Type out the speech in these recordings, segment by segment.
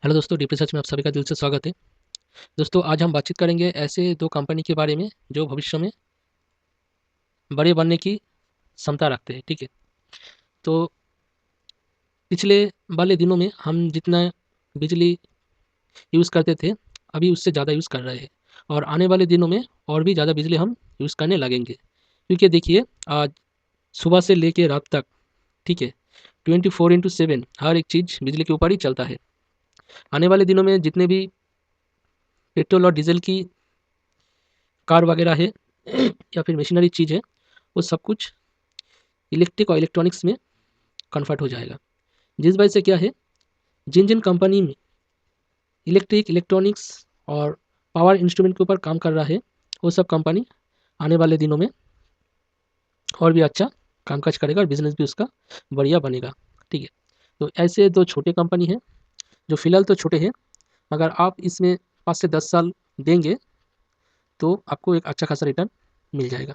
Hello दोस्तों, deep research में आप सभी का दिल से स्वागत है। दोस्तों, आज हम बातचीत करेंगे ऐसे 2 कंपनी के बारे में जो भविष्य में बड़े बनने की क्षमता रखते हैं, ठीक है? तो पिछले वाले दिनों में हम जितना बिजली यूज़ करते थे, अभी उससे ज़्यादा यूज़ कर रहे हैं और आने वाले दिनों में और भी ज़्यादा बिजली हम यूज़ करने लगेंगे। क्योंकि देखिए, आज सुबह से लेके रात तक, ठीक है, 24/7 हर एक चीज़ बिजली के ऊपर ही चलता है। आने वाले दिनों में जितने भी पेट्रोल और डीज़ल की कार वगैरह है या फिर मशीनरी चीज़ है, वो सब कुछ इलेक्ट्रिक और इलेक्ट्रॉनिक्स में कन्वर्ट हो जाएगा। जिस वजह से क्या है, जिन-जिन कंपनी में इलेक्ट्रिक, इलेक्ट्रॉनिक्स और पावर इंस्ट्रूमेंट के ऊपर काम कर रहा है, वो सब कंपनी आने वाले दिनों में और भी अच्छा कामकाज करेगा और बिज़नेस भी उसका बढ़िया बनेगा, ठीक है? तो ऐसे 2 छोटे कंपनी हैं, जो फिलहाल तो छोटे हैं, मगर आप इसमें 5 से 10 साल देंगे, तो आपको एक अच्छा खासा रिटर्न मिल जाएगा।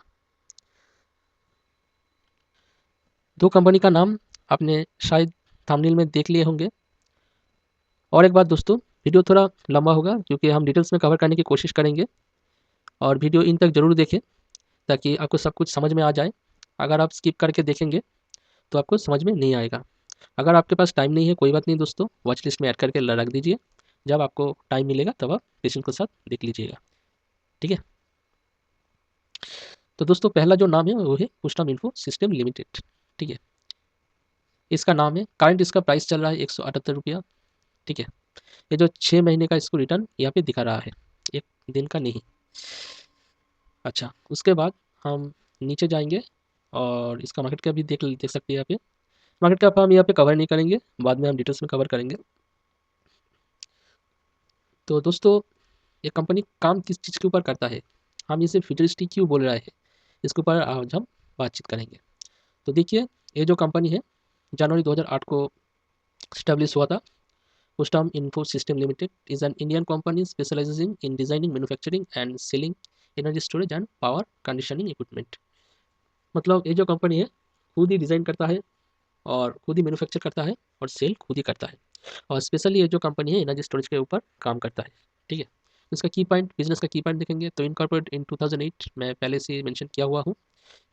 2 कंपनी का नाम आपने शायद थंबनेल में देख लिए होंगे। और एक बात दोस्तों, वीडियो थोड़ा लंबा होगा क्योंकि हम डिटेल्स में कवर करने की कोशिश करेंगे और वीडियो इन तक ज़रूर देखें ताकि आपको सब कुछ समझ में आ जाए। अगर आप स्किप करके देखेंगे तो आपको समझ में नहीं आएगा। अगर आपके पास टाइम नहीं है, कोई बात नहीं दोस्तों, वॉच लिस्ट में ऐड करके रख दीजिए। जब आपको टाइम मिलेगा तब आप पेशेंस के साथ देख लीजिएगा, ठीक है? तो दोस्तों, पहला जो नाम है वो है पुष्टम इन्फो सिस्टम लिमिटेड, ठीक है? इसका नाम है, करंट इसका प्राइस चल रहा है ₹178, ठीक है? ये जो 6 महीने का इसको रिटर्न यहाँ पे दिखा रहा है, 1 दिन का नहीं। अच्छा, उसके बाद हम नीचे जाएँगे और इसका मार्केट कैप भी देख सकते हैं यहाँ पे। मार्केट कैप हम यहाँ पे कवर नहीं करेंगे, बाद में हम डिटेल्स में कवर करेंगे। तो दोस्तों, ये कंपनी काम किस चीज़ के ऊपर करता है? हम इसे फ्यूचरिस्टिक क्यों बोल रहे हैं? इसके ऊपर आज हम बातचीत करेंगे। तो देखिए, ये जो कंपनी है, जनवरी 2008 को एस्टेब्लिश हुआ था। Ustam Info System Limited is an Indian company specializing in designing, manufacturing and selling energy storage and power conditioning equipment। मतलब ये जो कंपनी है, खुद ही डिज़ाइन करता है और खुद ही मैन्युफैक्चर करता है और सेल खुद ही करता है। और स्पेशली ये जो कंपनी है एनर्जी स्टोरेज के ऊपर काम करता है, ठीक है? इसका की पॉइंट, बिजनेस का की पॉइंट देखेंगे तो इनकॉर्पोरेट इन 2008 मैं पहले से ही मेंशन किया हुआ हूँ।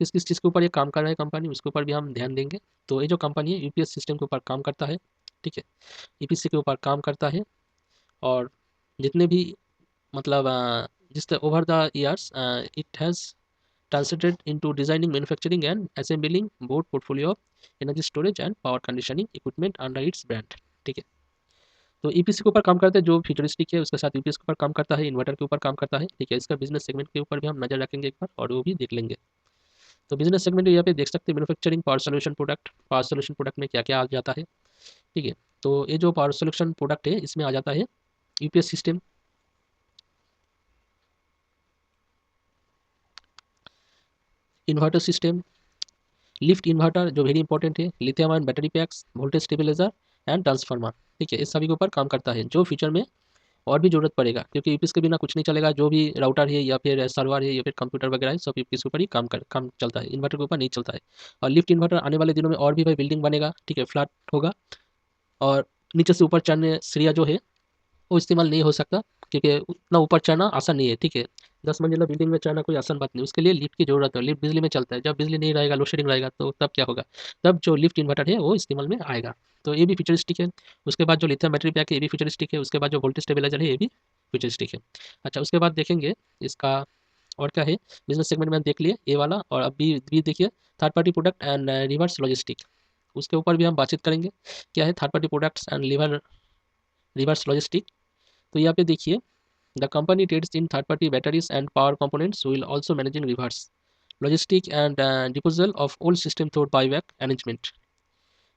किस-किस चीज़ के ऊपर ये काम कर रहा है कंपनी, उसके ऊपर भी हम ध्यान देंगे। तो ये जो कंपनी है यूपीएस सिस्टम के ऊपर काम करता है, ठीक है? ईपीसी के ऊपर काम करता है और जितने भी मतलब just over the years it has translated into designing, manufacturing and assembling board portfolio of energy storage and power conditioning equipment under its brand, ठीक है? तो ईपीसी के ऊपर काम करता है जो फ्यूचरिस्टिक है, उसके साथ यूपीएस के ऊपर काम करता है, इन्वर्टर के ऊपर काम करता है, ठीक है? इसका बिजनेस सेगमेंट के ऊपर भी हम नज़र रखेंगे एक बार और वो भी देख लेंगे। तो बिजनेस सेगमेंट यहाँ पे देख सकते हैं, मैन्युफैक्चरिंग पावर सॉल्यूशन प्रोडक्ट में क्या-क्या आ जाता है, ठीक है? तो ये जो पावर सॉल्यूशन प्रोडक्ट है, इसमें आ जाता है UPS system, inverter system, lift inverter जो वेरी इंपॉर्टेंट है, lithium ion battery packs, voltage stabiliser and transformer, ठीक है? इस सभी के ऊपर काम करता है जो फ्यूचर में और भी ज़रूरत पड़ेगा क्योंकि यूपीएस के बिना कुछ नहीं चलेगा। जो भी राउटर है या फिर सर्वर है या फिर कंप्यूटर वगैरह है, सब यूपीएस के ऊपर ही काम चलता है, इन्वर्टर के ऊपर नहीं चलता है। और लिफ्ट इन्वर्टर आने वाले दिनों में और भी भाई बिल्डिंग बनेगा, ठीक है? फ्लैट होगा और नीचे से ऊपर चढ़ने सीढ़ियाँ जो है वो इस्तेमाल नहीं हो सकता क्योंकि उतना ऊपर चढ़ना आसान नहीं है, ठीक है? 10 मंजिला बिल्डिंग में चढ़ना कोई आसान बात नहीं है, उसके लिए लिफ्ट की ज़रूरत है। लिफ्ट बिजली में चलता है, जब बिजली नहीं रहेगा, लोड शेडिंग रहेगा तो तब क्या होगा? तब जो लिफ्ट इन्वर्टर है वो इस्तेमाल में आएगा। तो ये भी फ्यूचरिस्टिक है। उसके बाद जो लिथियम बैटरी पैक है ये भी फ्यूचरिस्टिक है। उसके बाद जो वोल्टेज स्टेबलाइजर है ये भी फ्यूचरिस्टिक है। अच्छा, उसके बाद देखेंगे इसका और क्या है, बिज़नेस सेगमेंट में हम देख लिए ये वाला और अभी भी देखिए third party product and reverse logistic, उसके ऊपर भी हम बातचीत करेंगे। क्या है third party products and reverse logistic? तो यहाँ पे देखिए, the company trades in third-party batteries and power components while also managing reverse logistic and disposal of old system through buyback arrangement.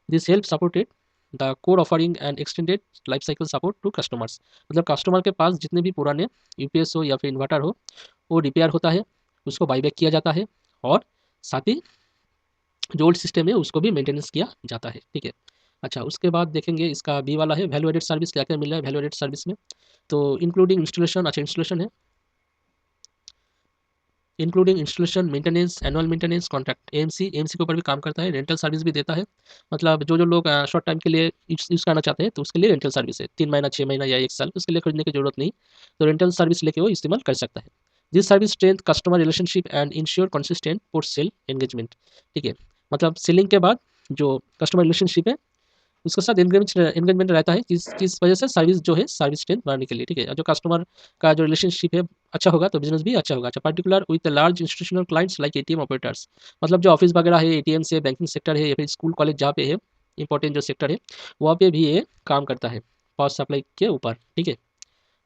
This helps supported the core offering and extended life cycle support to customers। मतलब customer के पास जितने भी पुराने UPS हो या फिर inverter हो वो रिपेयर होता है, उसको बाईबैक किया जाता है और साथ ही जो ओल्ड सिस्टम है उसको भी मेंटेनेंस किया जाता है, ठीक है? अच्छा, उसके बाद देखेंगे इसका बी वाला है वैल्यू एडेड सर्विस, क्या क्या मिल रहा है वैल्यू एडेड सर्विस में? तो इंक्लूडिंग इंस्टॉलेशन, अच्छा इंस्टॉलेशन है, including installation, maintenance, annual maintenance, contract. AMC के ऊपर भी काम करता है, रेंटल सर्विस भी देता है। मतलब जो लोग शॉर्ट टाइम के लिए यूज़ करना चाहते हैं तो उसके लिए रेंटल सर्विस है, 3 महीना, 6 महीना या 1 साल, उसके लिए खरीदने की ज़रूरत नहीं। तो रेंटल सर्विस लेके वो इस्तेमाल कर सकता है। This service strength customer relationship and ensure consistent post sale engagement. ठीक है, मतलब सेलिंग के बाद जो कस्टमर रिलेशनशिप है उसके साथ एंगेजमेंट रहता है, किस वजह से सर्विस जो है सर्विस स्ट्रेंथ बढ़ाने के लिए। ठीक है, और जो कस्टमर का जो रिलेशनशिप है अच्छा होगा तो बिजनेस भी अच्छा होगा। अच्छा, particular with large institutional clients like ATM operators, मतलब जो ऑफिस वगैरह है, एटीएम से, बैंकिंग सेक्टर है या फिर स्कूल कॉलेज जहाँ पे है, इंपॉर्टेंट जो सेक्टर है वहाँ पे भी ये काम करता है पावर सप्लाई के ऊपर। ठीक है।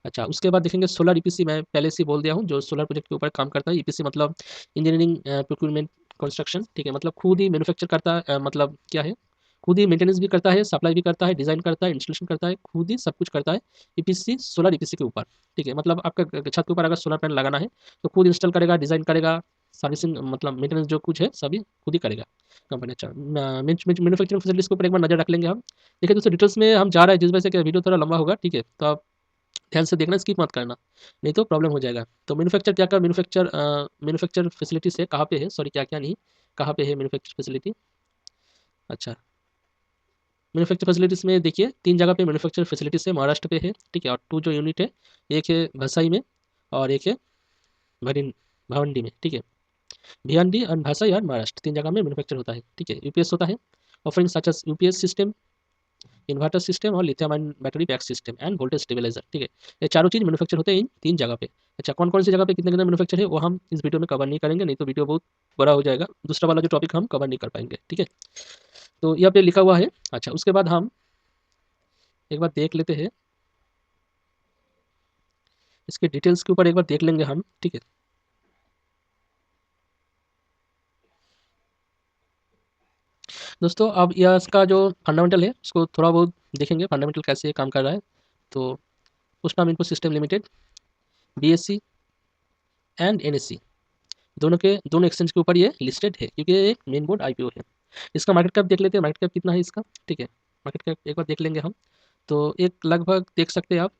अच्छा, उसके बाद देखेंगे सोलर ईपीसी। मैं पहले से ही बोल दिया हूँ, जो सोलर प्रोजेक्ट के ऊपर काम करता है। ईपीसी मतलब इंजीनियरिंग, प्रोक्यूरमेंट, कंस्ट्रक्शन। ठीक है, मतलब खुद ही मैन्युफैक्चर करता है, मतलब क्या है, खुद ही मेंटेनेंस भी करता है, सप्लाई भी करता है, डिज़ाइन करता है, इंस्टॉलेशन करता है, खुद ही सब कुछ करता है ईपीसी, सोलर ईपीसी के ऊपर। ठीक है, मतलब आपका छत के ऊपर अगर सोलर पैनल लगाना है तो खुद इंस्टॉल करेगा, डिज़ाइन करेगा, सर्विसिंग मतलब मेंटेनेंस जो कुछ है सभी खुद ही करेगा कंपनी। अच्छा, मैन्युफैक्चरिंग फैसिलिटीज़ के ऊपर एक बार नज़र रख लेंगे हम। देखिए दोस्तों, डिटेल्स में हम जा रहे हैं जिस वजह से कि वीडियो थोड़ा लंबा होगा। ठीक है, तो आप ध्यान से देखना, स्किप मत करना, नहीं तो प्रॉब्लम हो जाएगा। तो मैन्युफैक्चर फैसिलिटी से कहाँ पे है, सॉरी क्या-क्या नहीं, कहाँ पे है मैन्युफैक्चर फैसिलिटी। अच्छा, मैन्युफैक्चर फैसिलिटीज़ में देखिए 3 जगह पे मैन्युफैक्चर फैसिलिटीज़ है, महाराष्ट्र पे है। ठीक है, और 2 जो यूनिट है, एक है भसाई में और एक है भरिन भावंडी में। ठीक है, भिवंडी एंड भसाई और महाराष्ट्र 3 जगह में मैन्युफैक्चर होता है। ठीक है, यूपीएस होता है, offering such as UPS system, inverter system और lithium ion battery pack system and voltage stabiliser. ठीक है, ये चारों चीज़ मैन्युफैक्चर होते हैं इन 3 जगह पे। अच्छा, कौन-कौन सी जगह पे कितने-कितने मैन्युफैक्चर है वो हम इस वीडियो में कवर नहीं करेंगे, नहीं तो वीडियो बहुत बड़ा हो जाएगा। दूसरा वाला जो टॉपिक हम कवर नहीं कर पाएँगे। ठीक है, तो यहाँ पे लिखा हुआ है। अच्छा, उसके बाद हम एक बार देख लेते हैं, इसके डिटेल्स के ऊपर एक बार देख लेंगे हम। ठीक है, दोस्तों अब यह इसका जो फंडामेंटल है उसको थोड़ा बहुत देखेंगे, फंडामेंटल कैसे काम कर रहा है। तो पुष्पा इनको system limited, BSc and NSC, दोनों एक्सचेंज के ऊपर ये लिस्टेड है क्योंकि ये एक मेन बोर्ड आईपीओ है। इसका मार्केट कैप देख लेते हैं, मार्केट कैप कितना है इसका। ठीक है, मार्केट कैप एक बार देख लेंगे हम। तो एक लगभग देख सकते हैं आप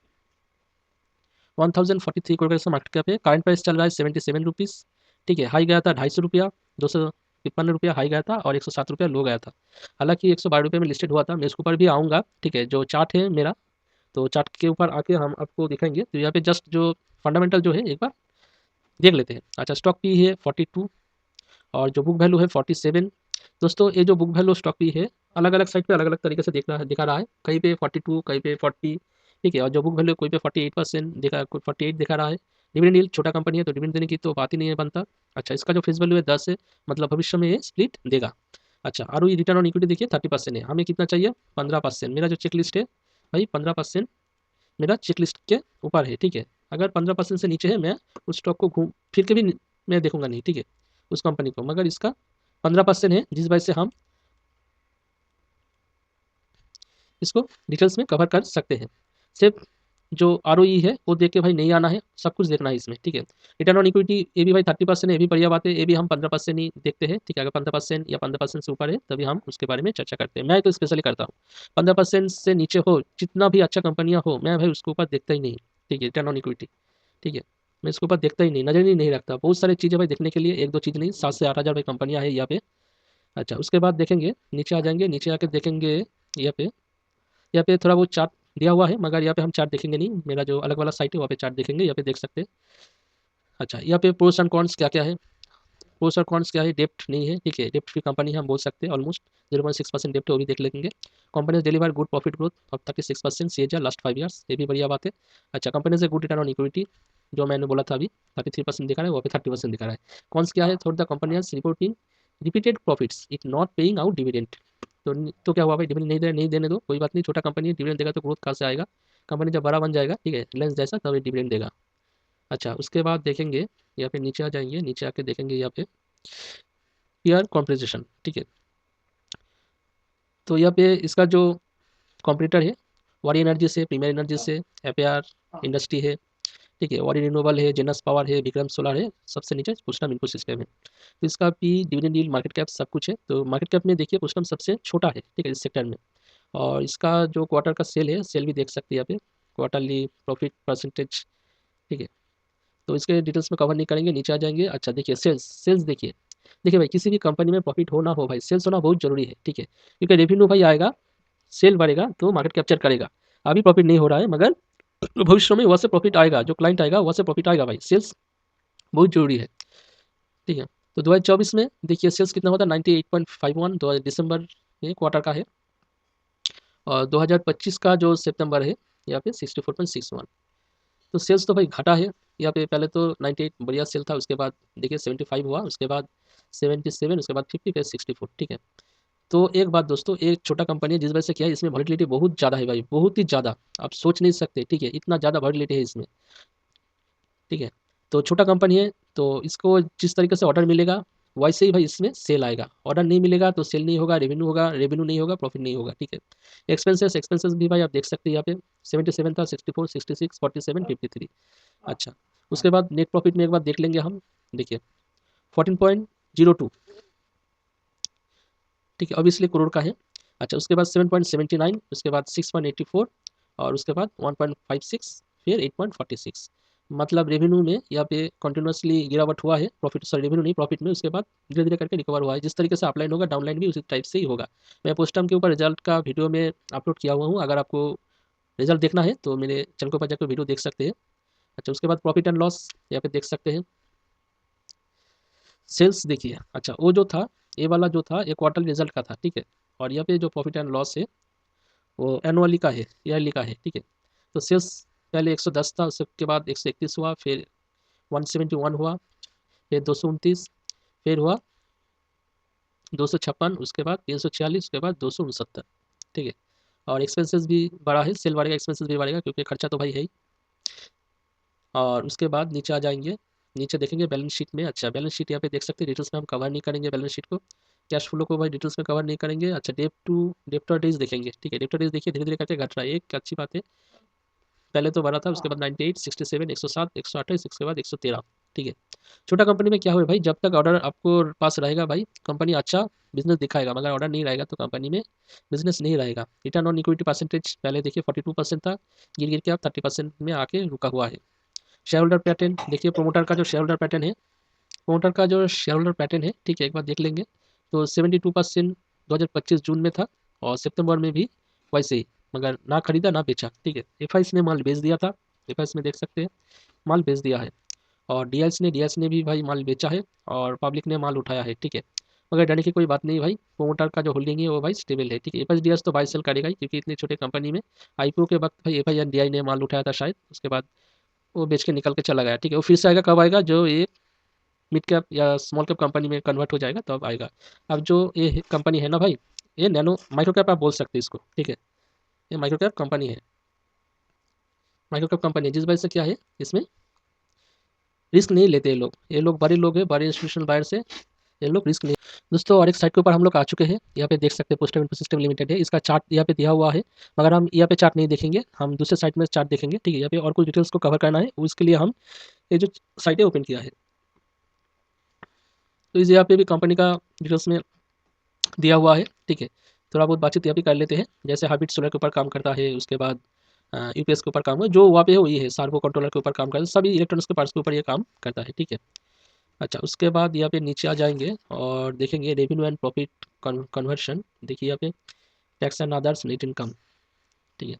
1043 करोड़ का इसका मार्केट कैप है। करंट प्राइस चल रहा है 77 रुपीज़। ठीक है, हाई गया था 250 रुपया, 253 रुपया हाई गया था और 107 रुपया लो गया था। हालांकि 112 रुपये में लिस्टेड हुआ था। मैं इसके ऊपर भी आऊँगा। ठीक है, जो चार्ट है मेरा, तो चार्ट के ऊपर आके हम आपको दिखाएंगे। तो यहाँ पे जस्ट जो फंडामेंटल जो है एक बार देख लेते हैं। अच्छा, स्टॉक पी है 42 और जो बुक वैल्यू है 47। दोस्तों ये जो बुक वैल्यू स्टॉक पी है अलग-अलग साइट पे अलग-अलग तरीके से दिखा रहा है। कहीं पे 42, कहीं पे 40। ठीक है, और जो बुक वैल्यू कोई पे 48% दिखा, कोई 48 दिखा रहा है। डिविडेंड यील्ड, छोटा कंपनी है तो डिविडेंड देने की तो बात ही नहीं है बनता। अच्छा, इसका जो फेस वैल्यू है 10 है, मतलब भविष्य में ये स्प्लिट देगा। अच्छा, आरओई, रिटर्न ऑन इक्विटी देखिए 30% है। हमें कितना चाहिए? 15%। मेरा जो चेकलिस्ट है भाई 15% मेरा चेकलिस्ट के ऊपर है। ठीक है, अगर 15% से नीचे है मैं उस स्टॉक को घूम फिर के भी मैं देखूंगा नहीं। ठीक है, उस कंपनी को, मगर इसका 15% है जिस वजह से हम इसको डिटेल्स में कवर कर सकते हैं। सिर्फ जो आरओई है वो देख के भाई नहीं आना है, सब कुछ देखना है इसमें। ठीक है, रिटर्न ऑन इक्विटी ये भी भाई 30% है, ये भी बढ़िया बात है। ये भी हम 15% ही देखते हैं। ठीक है, अगर 15% या 15% से ऊपर है तभी हम उसके बारे में चर्चा करते हैं। मैं तो स्पेशली करता हूँ 15% से नीचे हो, जितना भी अच्छा कंपनियाँ हो, मैं भाई उसके ऊपर देखता ही नहीं। ठीक है, रिटर्न ऑन इक्विटी। ठीक है, मैं इसके ऊपर देखता ही नहीं, नज़र ही नहीं रखता। बहुत सारी चीज़ें भाई देखने के लिए, एक दो चीज़ नहीं, 7 से 8 हज़ार भाई कंपनियाँ हैं यहाँ पे। अच्छा, उसके बाद देखेंगे, नीचे आ जाएंगे, नीचे आके देखेंगे यहाँ पे थोड़ा बहुत चार्ट दिया हुआ है, मगर यहाँ पे हम चार्ट देखेंगे नहीं। मेरा जो अलग वाला साइट है वहाँ पे चार्ट देखेंगे, यहाँ पे देख सकते हैं। अच्छा, यहाँ पे प्रोस एंड कॉन्स क्या क्या है। प्रोस और कॉन्स क्या है, डेप्ट नहीं है। ठीक है, डेप्ट फ्री कंपनी हम बोल सकते हैं, ऑलमोस्ट 0.6% डेप्ट है, वो भी देख लेंगे। Company deliver good profit growth of 36% CAGR last 5 years, ये भी बढ़िया बात है। अच्छा, कंपनी से गुड रिटर्न ऑन इक्विटी, जो मैंने बोला था अभी 33% दिखा रहा है, वहाँ पे 30% दिखा रहा है। कॉन्स क्या है, थोड़ा the company has reporting repeated profits, it not paying out dividend. तो क्या हुआ भाई, डिविडेंड नहीं देने दो, कोई बात नहीं, छोटा कंपनी है, डिविडेंड देगा तो ग्रोथ कहाँ से आएगा। कंपनी जब बड़ा बन जाएगा, ठीक है, रिलायंस जैसा, तब डिविडेंड देगा। अच्छा, उसके बाद देखेंगे, यहाँ पे नीचे आ जाएंगे, नीचे आके देखेंगे यहाँ पे पीआर कॉम्पोजिशन। ठीक है, तो यहाँ पे इसका जो कॉम्पिटिटर है, वारी एनर्जी से, प्रीमियर एनर्जी से, एपीआर इंडस्ट्री है। ठीक है, वारी रिन्यूएबल है, जेनस पावर है, विक्रम सोलर है, सबसे नीचे पुष्टम इन्फो सिस्टम है। तो इसका P, dividend yield, market cap सब कुछ है। तो मार्केट कैप में देखिए पुष्टम सबसे छोटा है। ठीक है, इस सेक्टर में। और इसका जो क्वार्टर का सेल है, सेल भी देख सकते हैं यहाँ पे, क्वार्टरली प्रॉफिट परसेंटेज। ठीक है, तो इसके डिटेल्स में कवर नहीं करेंगे, नीचे आ जाएंगे। अच्छा देखिए सेल्स, सेल्स देखिए, देखिए भाई किसी भी कंपनी में प्रॉफिट हो ना हो भाई, सेल्स होना बहुत जरूरी है, ठीक है, क्योंकि रेवेन्यू भाई आएगा, सेल बढ़ेगा तो मार्केट कैप्चर करेगा। अभी प्रॉफिट नहीं हो रहा है, मगर भविष्य में वहाँ से प्रॉफिट आएगा, जो क्लाइंट आएगा वहाँ से प्रॉफिट आएगा भाई, सेल्स बहुत जरूरी है, ठीक है। तो 2024 में देखिए सेल्स कितना होता है, 98.51, दिसंबर ये क्वार्टर का है, और 2025 का जो सितंबर है यहाँ पे 64.61। तो सेल्स तो भाई घटा है यहाँ पे, पहले तो 98 बढ़िया सेल था, उसके बाद देखिए 75 हुआ, उसके बाद 77, उसके बाद 50, फिर 64, ठीक है। तो एक बात दोस्तों, एक छोटा कंपनी है जिस वजह से क्या है, इसमें वॉलिटिलिटी बहुत ज़्यादा है भाई, बहुत ही ज़्यादा, आप सोच नहीं सकते, ठीक है, इतना ज़्यादा वॉलिटिलिटी है इसमें, ठीक है। तो छोटा कंपनी है, तो इसको जिस तरीके से ऑर्डर मिलेगा वैसे ही भाई इसमें सेल आएगा, ऑर्डर नहीं मिलेगा तो सेल नहीं होगा, रेवेन्यू होगा, रेवेन्यू नहीं होगा, प्रॉफिट नहीं होगा, ठीक है। एक्सपेंसेस, एक्सपेंसेस भी भाई आप देख सकते हैं यहाँ पे 77 था, 64, 66, 47, 53। अच्छा, उसके बाद नेट प्रॉफिट में एक बार देख लेंगे हम, देखिए 14.02, ठीक है, ऑब्वियसली करोड़ का है। अच्छा, उसके बाद 7.79, उसके बाद 6.84, और उसके बाद 1.56, फिर 8.46। मतलब रेवेन्यू में यहाँ पे कंटिन्यूसली गिरावट हुआ है, प्रॉफिट सॉरी रेवेन्यू नहीं, प्रॉफिट में उसके बाद धीरे धीरे करके रिकवर हुआ है, जिस तरीके से अपलाइन होगा डाउनलाइन भी उसी टाइप से ही होगा। मैं पोस्टम के ऊपर रिजल्ट का वीडियो में अपलोड किया हुआ हूँ, अगर आपको रिजल्ट देखना है तो मेरे चैनल के ऊपर जाकर वीडियो देख सकते हैं। अच्छा, उसके बाद प्रॉफिट एंड लॉस यहाँ पे देख सकते हैं, सेल्स देखिए, अच्छा वो जो था, ये वाला जो था ये क्वार्टर रिजल्ट का था, ठीक है, और यहाँ पे जो प्रॉफिट एंड लॉस है वो एनुअली का है, ईयरली का है, ठीक है। तो सेल्स पहले 110 था, उसके बाद 131 हुआ, फिर 171 हुआ, फिर 229, फिर हुआ 256, उसके बाद 346, उसके बाद 269, ठीक है। और एक्सपेंसेस भी बढ़ा है, सेल बढ़ेगा एक्सपेंसेस भी बढ़ेगा, क्योंकि खर्चा तो भाई है ही। और उसके बाद नीचे आ जाएंगे, नीचे देखेंगे बैलेंस शीट में। अच्छा, बैलेंस शीट यहाँ पे देख सकते हैं, डिटेल्स में हम कवर नहीं करेंगे बैलेंस शीट को, कैश फ्लो को भाई डिटेल्स में कवर नहीं करेंगे। अच्छा, डेप्टर डेज देखेंगे, ठीक है, डेप्टर डेज देखिए धीरे धीरे करके घट रहा है, एक अच्छी बात है, पहले तो बढ़ा था, उसके बाद 98, 67, 107, 128, उसके बाद 113, ठीक है। छोटा कंपनी में क्या हुआ भाई, जब तक ऑर्डर आपको पास रहेगा भाई, कंपनी अच्छा बिजनेस दिखाएगा, मगर ऑर्डर नहीं रहेगा तो कंपनी में बिजनेस नहीं रहेगा। रिटर्न ऑन इक्विटी परसेंटेज पहले देखिए 42% था, गिर गिर के अब 30% में आके रुका हुआ है। शेयर होल्डर पैटर्न देखिए, प्रोमोटर का जो शेयर होल्डर पैटर्न है, प्रोमोटर का जो शेयर होल्डर पैटर्न है, ठीक है, एक बार देख लेंगे। तो 72% 2025 जून में था, और सितंबर में भी वैसे ही, मगर ना खरीदा ना बेचा, ठीक है। एफ ने माल बेच दिया था, एफ में देख सकते हैं माल बेच दिया है, और डीएल्स ने भी भाई माल बेचा है, और पब्लिक ने माल उठाया है, ठीक है। मगर डरने की कोई बात नहीं भाई, प्रोमोटर का जो होल्डिंग है वो भाई स्टेबल है, ठीक है। एफ तो बाई सेल करेगा ही, क्योंकि इतनी छोटे कंपनी में आईपीओ के वक्त भाई एफ ने माल उठाया था शायद, उसके बाद वो बेच के निकल के चला गया, ठीक है। वो फिर से आएगा, कब आएगा, जो ये मिड कैप या स्मॉल कैप कंपनी में कन्वर्ट हो जाएगा तब आएगा। अब जो ये कंपनी है ना भाई, ये नैनो माइक्रो कैप आप बोल सकते हैं इसको, ठीक है, ये माइक्रो कैप कंपनी है, माइक्रो कैप कंपनी है, जिस वजह से क्या है, इसमें रिस्क नहीं लेते ये लोग बड़े लोग हैं, बड़े इंस्टीट्यूशनल बायर से, ये लोग रिस्क नहीं। दोस्तों, और एक साइट के ऊपर हम लोग आ चुके हैं, यहाँ पे देख सकते हैं पोस्टल सिस्टम लिमिटेड है, इसका चार्ट यहाँ पे दिया हुआ है, मगर हम यहाँ पे चार्ट नहीं देखेंगे, हम दूसरे साइट में चार्ट देखेंगे, ठीक है। यहाँ पे और कुछ डिटेल्स को कवर करना है, उसके लिए हम ये जो साइट है ओपन किया है। तो इस यहाँ पे भी कंपनी का डिटेल्स में दिया हुआ है, ठीक है। थोड़ा बहुत बातचीत यहाँ पे कर लेते हैं, जैसे हार्बिट सोलर के ऊपर काम करता है, उसके बाद यूपीएस के ऊपर काम हुआ, जो वहाँ पे है वही है, सार्वो कंट्रोलर के ऊपर काम करता है, सभी इलेक्ट्रॉनिक्स के पार्ट्स के ऊपर ये काम करता है, ठीक है। अच्छा, उसके बाद यहाँ पे नीचे आ जाएंगे और देखेंगे रेवेन्यू एंड प्रॉफिट कन्वर्शन, देखिए यहाँ पे tax and others net income, ठीक है,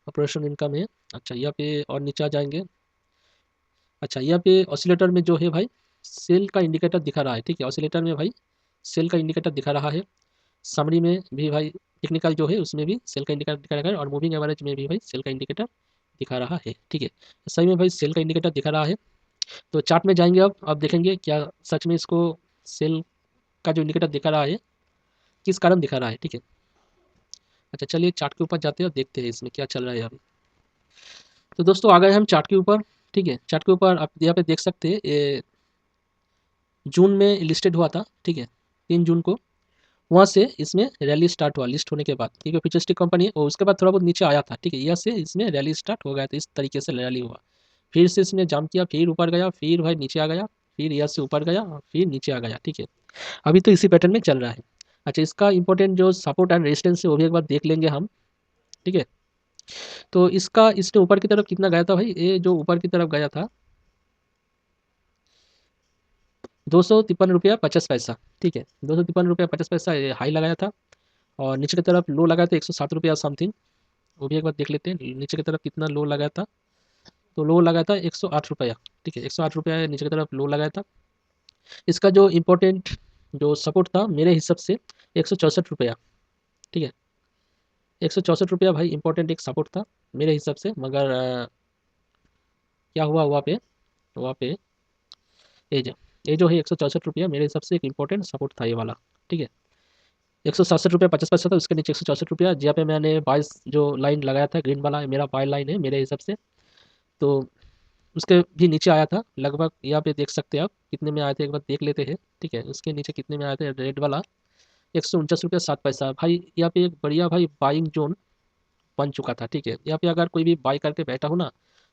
ऑपरेशन इनकम है। अच्छा, यहाँ पे और नीचे आ जाएंगे। अच्छा, यहाँ पे ऑसिलेटर में जो है भाई सेल का इंडिकेटर दिखा रहा है, ठीक है, ऑसिलेटर में भाई सेल का इंडिकेटर दिखा रहा है। समरी में भी भाई टेक्निकल जो है उसमें भी सेल का इंडिकेटर दिखा रहा है, और मूविंग एवरेज में भी भाई सेल का इंडिकेटर दिखा रहा है, ठीक है। सही में भाई सेल का इंडिकेटर दिखा रहा है। तो चार्ट में जाएंगे, अब देखेंगे क्या सच में इसको सेल का जो इंडिकेटर दिखा रहा है किस कारण दिखा रहा है, ठीक है। अच्छा, चलिए चार्ट के ऊपर जाते हैं और देखते हैं इसमें क्या चल रहा है अभी। तो दोस्तों, आ गए हम चार्ट के ऊपर, ठीक है। चार्ट के ऊपर आप यहाँ पे देख सकते हैं, ये जून में लिस्टेड हुआ था, ठीक है, 3 जून को। वहाँ से इसमें रैली स्टार्ट हुआ लिस्ट होने के बाद, ठीक है, फ्यूचरिस्टिक कंपनी है, और उसके बाद थोड़ा बहुत नीचे आया था, ठीक है, यहाँ से इसमें रैली स्टार्ट हो गया था, इस तरीके से रैली हुआ, फिर से इसने जंप किया, फिर ऊपर गया, फिर भाई नीचे आ गया, फिर यहाँ से ऊपर गया, फिर नीचे आ गया, ठीक है। अभी तो इसी पैटर्न में चल रहा है। अच्छा, इसका इंपॉर्टेंट जो सपोर्ट एंड रेजिस्टेंस है वो भी एक बार देख लेंगे हम, ठीक है। तो इसका इसने ऊपर की तरफ कितना गया था भाई, ये जो ऊपर की तरफ गया था ₹253.50, ठीक है, ₹253.50 ये हाई लगाया था और नीचे की तरफ लो लगाया था ₹107 समथिंग, वो भी एक बार देख लेते हैं नीचे की तरफ कितना लो लगाया था। तो लो लगाया था ₹108, ठीक है, ₹108 नीचे की तरफ लो लगाया था। इसका जो इम्पोर्टेंट जो सपोर्ट था मेरे हिसाब से ₹164, ठीक है, ₹164 भाई इम्पोर्टेंट एक सपोर्ट था मेरे हिसाब से, मगर क्या हुआ वहाँ पे ये जो है ₹164 मेरे हिसाब से एक इम्पोर्टेंट सपोर्ट था ये वाला, ठीक है। ₹167.50 था, उसके नीचे ₹164, जहाँ पे मैंने 22 जो लाइन लगाया था ग्रीन वाला मेरा बाय लाइन है मेरे हिसाब से। तो उसके भी नीचे आया था लगभग, यहाँ पे देख सकते हैं आप कितने में आए थे, एक बार देख लेते हैं, ठीक है। उसके नीचे कितने में आए थे रेड वाला, ₹149.07 भाई, यहाँ पे एक बढ़िया भाई बाइंग जोन बन चुका था, ठीक है। यहाँ पे अगर कोई भी बाई करके बैठा हो ना,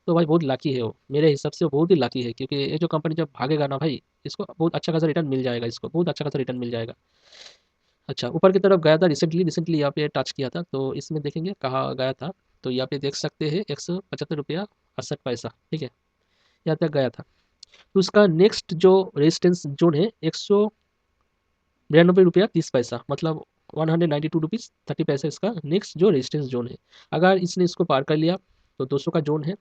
तो भाई बहुत लाकी है वो, मेरे हिसाब से वो बहुत ही लाकी है, क्योंकि ये जो कंपनी जब भागेगा ना भाई, इसको बहुत अच्छा खासा रिटर्न मिल जाएगा, इसको बहुत अच्छा खासा रिटर्न मिल जाएगा। अच्छा, ऊपर की तरफ गया था रिसेंटली रिसेंटली यहाँ पे टच किया था, तो इसमें देखेंगे कहाँ गया था। तो यहाँ पे देख सकते हैं ₹175.68, ठीक है, यहाँ तक गया था। तो उसका नेक्स्ट जो रेजिस्टेंस जोन है ₹192.30, मतलब ₹192.30 इसका नेक्स्ट जो रेजिस्टेंस जोन है। अगर इसने इसको पार कर लिया तो 200 का जोन है,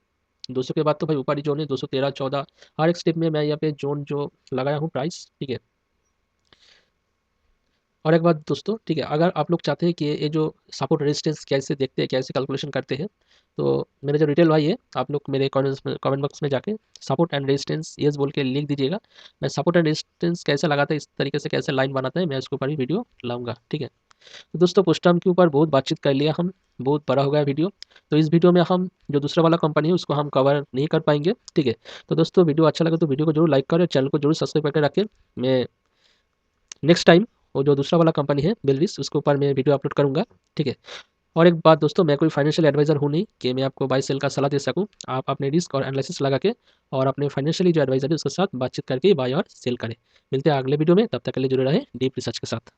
200 के बाद तो भाई ऊपर ही जोन है, 213, 14, हर एक स्टेप में मैं यहाँ पे जोन जो लगाया हूँ प्राइस, ठीक है। और एक बात दोस्तों, ठीक है, अगर आप लोग चाहते हैं कि ये जो सपोर्ट रेजिस्टेंस कैसे देखते हैं, कैसे कैलकुलेशन करते हैं, तो मेरे जो रिटेल भाई है, आप लोग मेरे कमेंट बॉक्स में जाके सपोर्ट एंड रेजिस्टेंस यस बोल के लिख दीजिएगा। मैं सपोर्ट एंड रेजिस्टेंस कैसे लगाता है, इस तरीके से कैसे लाइन बनाता है, मैं उसके ऊपर भी वीडियो लाऊंगा, ठीक है। तो दोस्तों कुछ टर्म के ऊपर बहुत बातचीत कर लिया हम, बहुत बड़ा हो गया वीडियो। तो इस वीडियो में हम जो दूसरा वाला कंपनी है उसको हम कवर नहीं कर पाएंगे, ठीक है। तो दोस्तों वीडियो अच्छा लगे तो वीडियो को जरूर लाइक करें, चैनल को जरूर सब्सक्राइब करके रखें। मैं नेक्स्ट टाइम वो जो दूसरा वाला कंपनी है बिलविस, उसके ऊपर मैं वीडियो अपलोड करूँगा, ठीक है। और एक बात दोस्तों, मैं कोई फाइनेंशियल एडवाइज़र हूँ नहीं कि मैं आपको बाय सेल का सलाह दे सकूँ। आप अपने रिस्क और एनालिसिस लगा के और अपने फाइनेंशियली जो एडवाइज़र है उसके साथ बातचीत करके बाय और सेल करें। मिलते हैं अगले वीडियो में, तब तक के लिए जुड़े रहें डीप रिसर्च के साथ।